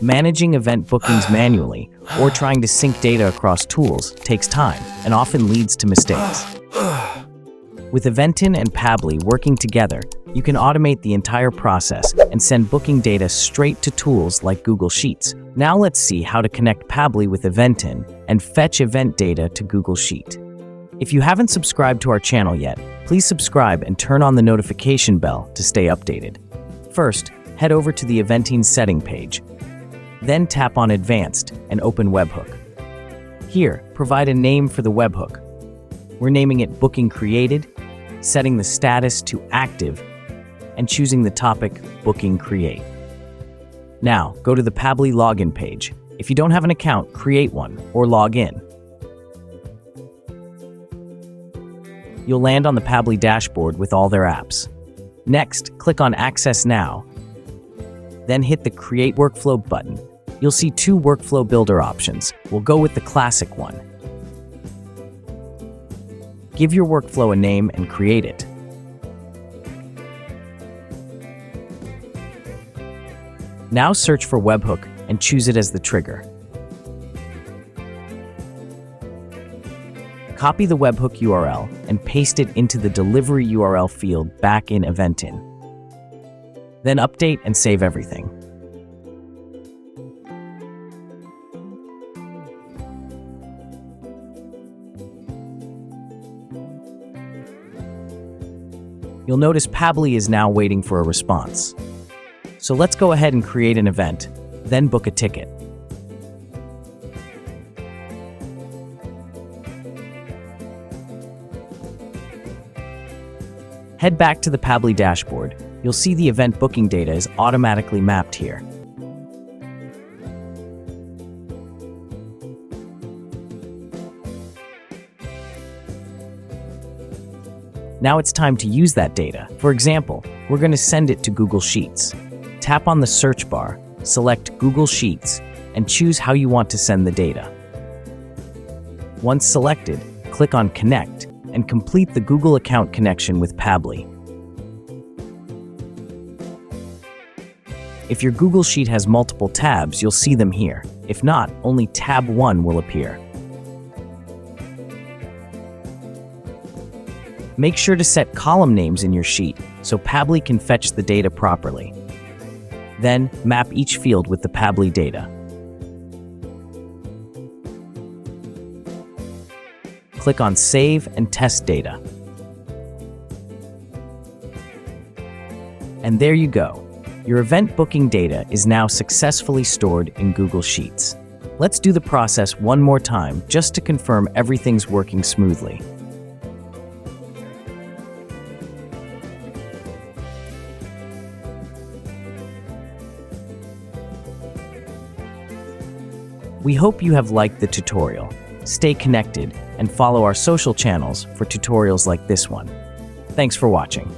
Managing event bookings manually or trying to sync data across tools takes time and often leads to mistakes. With Eventin and Pabbly working together, you can automate the entire process and send booking data straight to tools like Google Sheets. Now let's see how to connect Pabbly with Eventin and fetch event data to Google Sheet. If you haven't subscribed to our channel yet, please subscribe and turn on the notification bell to stay updated. First, head over to the Eventin setting page. Then tap on Advanced and open Webhook. Here, provide a name for the webhook. We're naming it Booking Created, setting the status to Active, and choosing the topic Booking Create. Now, go to the Pabbly login page. If you don't have an account, create one or log in. You'll land on the Pabbly dashboard with all their apps. Next, click on Access Now, then hit the Create Workflow button. You'll see two workflow builder options. We'll go with the classic one. Give your workflow a name and create it. Now search for Webhook and choose it as the trigger. Copy the Webhook URL and paste it into the delivery URL field back in Eventin. Then update and save everything. You'll notice Pabbly is now waiting for a response. So let's go ahead and create an event, then book a ticket. Head back to the Pabbly dashboard. You'll see the event booking data is automatically mapped here. Now it's time to use that data. For example, we're going to send it to Google Sheets. Tap on the search bar, select Google Sheets, and choose how you want to send the data. Once selected, click on Connect and complete the Google account connection with Pabbly. If your Google Sheet has multiple tabs, you'll see them here. If not, only tab 1 will appear. Make sure to set column names in your sheet so Pabbly can fetch the data properly. Then, map each field with the Pabbly data. Click on Save and Test Data. And there you go. Your event booking data is now successfully stored in Google Sheets. Let's do the process one more time just to confirm everything's working smoothly. We hope you have liked the tutorial. Stay connected and follow our social channels for tutorials like this one. Thanks for watching.